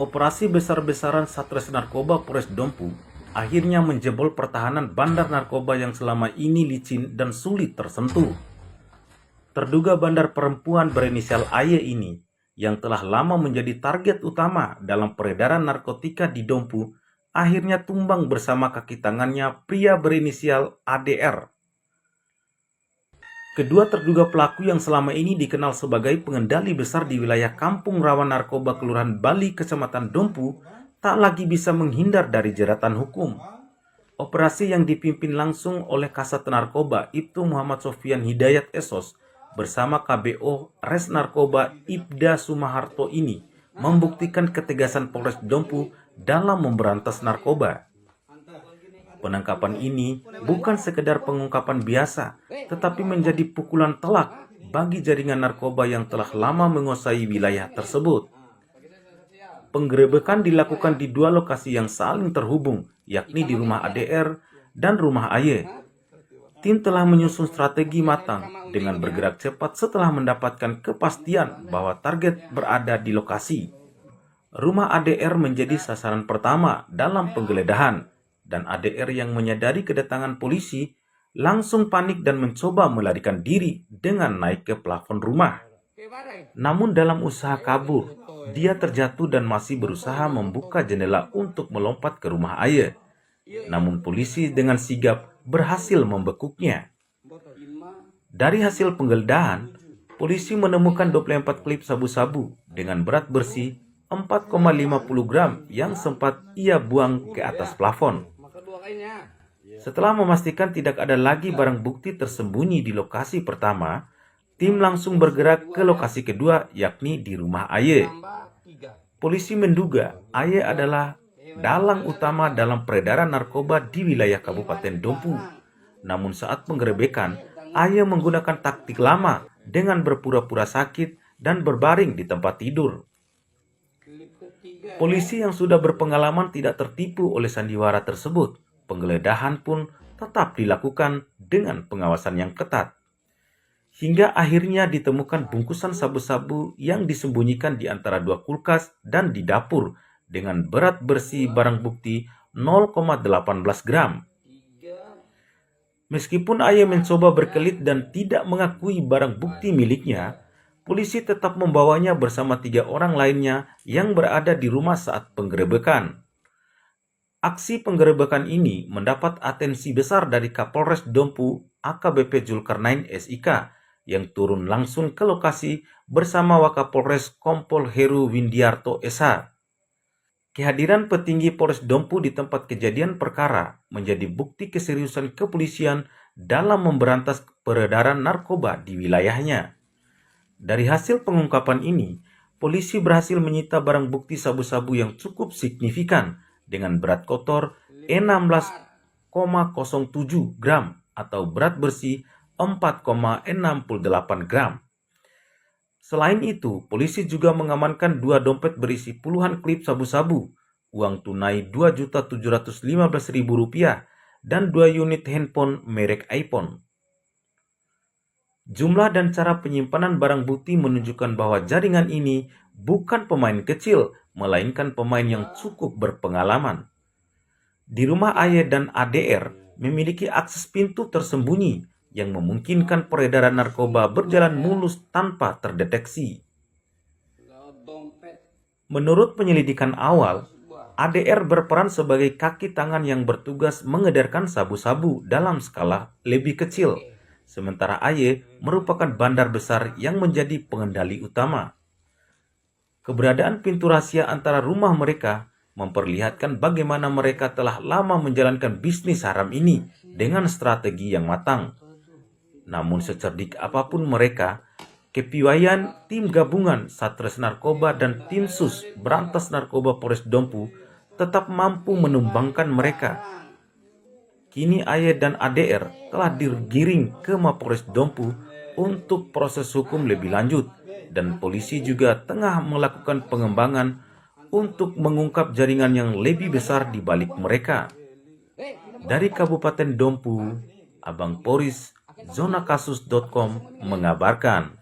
Operasi besar-besaran Satres Narkoba Polres Dompu akhirnya menjebol pertahanan bandar narkoba yang selama ini licin dan sulit tersentuh. Terduga bandar perempuan berinisial AY ini, yang telah lama menjadi target utama dalam peredaran narkotika di Dompu, akhirnya tumbang bersama kaki tangannya pria berinisial ADR. Kedua terduga pelaku yang selama ini dikenal sebagai pengendali besar di wilayah Kampung Rawan Narkoba Kelurahan Bali, Kecamatan Dompu, tak lagi bisa menghindar dari jeratan hukum. Operasi yang dipimpin langsung oleh Kasat Narkoba Ibtu Muhammad Sofian Hidayat Esos bersama KBO Res Narkoba Ibda Sumaharto ini membuktikan ketegasan Polres Dompu dalam memberantas narkoba. Penangkapan ini bukan sekedar pengungkapan biasa, tetapi menjadi pukulan telak bagi jaringan narkoba yang telah lama menguasai wilayah tersebut. Penggerebekan dilakukan di dua lokasi yang saling terhubung, yakni di rumah ADR dan rumah AY. Tim telah menyusun strategi matang dengan bergerak cepat setelah mendapatkan kepastian bahwa target berada di lokasi. Rumah ADR menjadi sasaran pertama dalam penggeledahan, dan ADR yang menyadari kedatangan polisi langsung panik dan mencoba melarikan diri dengan naik ke plafon rumah. Namun dalam usaha kabur, dia terjatuh dan masih berusaha membuka jendela untuk melompat ke rumah AY. Namun polisi dengan sigap berhasil membekuknya. Dari hasil penggeledahan, polisi menemukan 24 klip sabu-sabu dengan berat bersih 4,50 gram yang sempat ia buang ke atas plafon. Setelah memastikan tidak ada lagi barang bukti tersembunyi di lokasi pertama, tim langsung bergerak ke lokasi kedua, yakni di rumah AY. Polisi menduga AY adalah dalang utama dalam peredaran narkoba di wilayah Kabupaten Dompu. Namun saat penggerebekan, AY menggunakan taktik lama dengan berpura-pura sakit dan berbaring di tempat tidur. Polisi yang sudah berpengalaman tidak tertipu oleh sandiwara tersebut. Penggeledahan pun tetap dilakukan dengan pengawasan yang ketat. Hingga akhirnya ditemukan bungkusan sabu-sabu yang disembunyikan di antara dua kulkas dan di dapur dengan berat bersih barang bukti 0,18 gram. Meskipun AY mencoba berkelit dan tidak mengakui barang bukti miliknya, polisi tetap membawanya bersama 3 orang lainnya yang berada di rumah saat penggerebekan. Aksi penggerebekan ini mendapat atensi besar dari Kapolres Dompu AKBP Zulkarnain SIK yang turun langsung ke lokasi bersama Wakapolres Kompol Heru Windiarto SH. Kehadiran petinggi Polres Dompu di tempat kejadian perkara menjadi bukti keseriusan kepolisian dalam memberantas peredaran narkoba di wilayahnya. Dari hasil pengungkapan ini, polisi berhasil menyita barang bukti sabu-sabu yang cukup signifikan dengan berat kotor 16,07 gram atau berat bersih 4,68 gram. Selain itu, polisi juga mengamankan 2 dompet berisi puluhan klip sabu-sabu, uang tunai Rp2.715.000 dan 2 unit handphone merek iPhone. Jumlah dan cara penyimpanan barang bukti menunjukkan bahwa jaringan ini bukan pemain kecil, melainkan pemain yang cukup berpengalaman. Di rumah AY dan ADR memiliki akses pintu tersembunyi yang memungkinkan peredaran narkoba berjalan mulus tanpa terdeteksi. Menurut penyelidikan awal, ADR berperan sebagai kaki tangan yang bertugas mengedarkan sabu-sabu dalam skala lebih kecil, sementara AY merupakan bandar besar yang menjadi pengendali utama. Keberadaan pintu rahasia antara rumah mereka memperlihatkan bagaimana mereka telah lama menjalankan bisnis haram ini dengan strategi yang matang. Namun secerdik apapun mereka, kepiawaian tim gabungan Satres Narkoba dan tim sus berantas narkoba Polres Dompu tetap mampu menumbangkan mereka. Kini AY dan ADR telah digiring ke Mapolres Dompu untuk proses hukum lebih lanjut, dan polisi juga tengah melakukan pengembangan untuk mengungkap jaringan yang lebih besar di balik mereka. Dari Kabupaten Dompu, Abang Poris, zonakasus.com mengabarkan.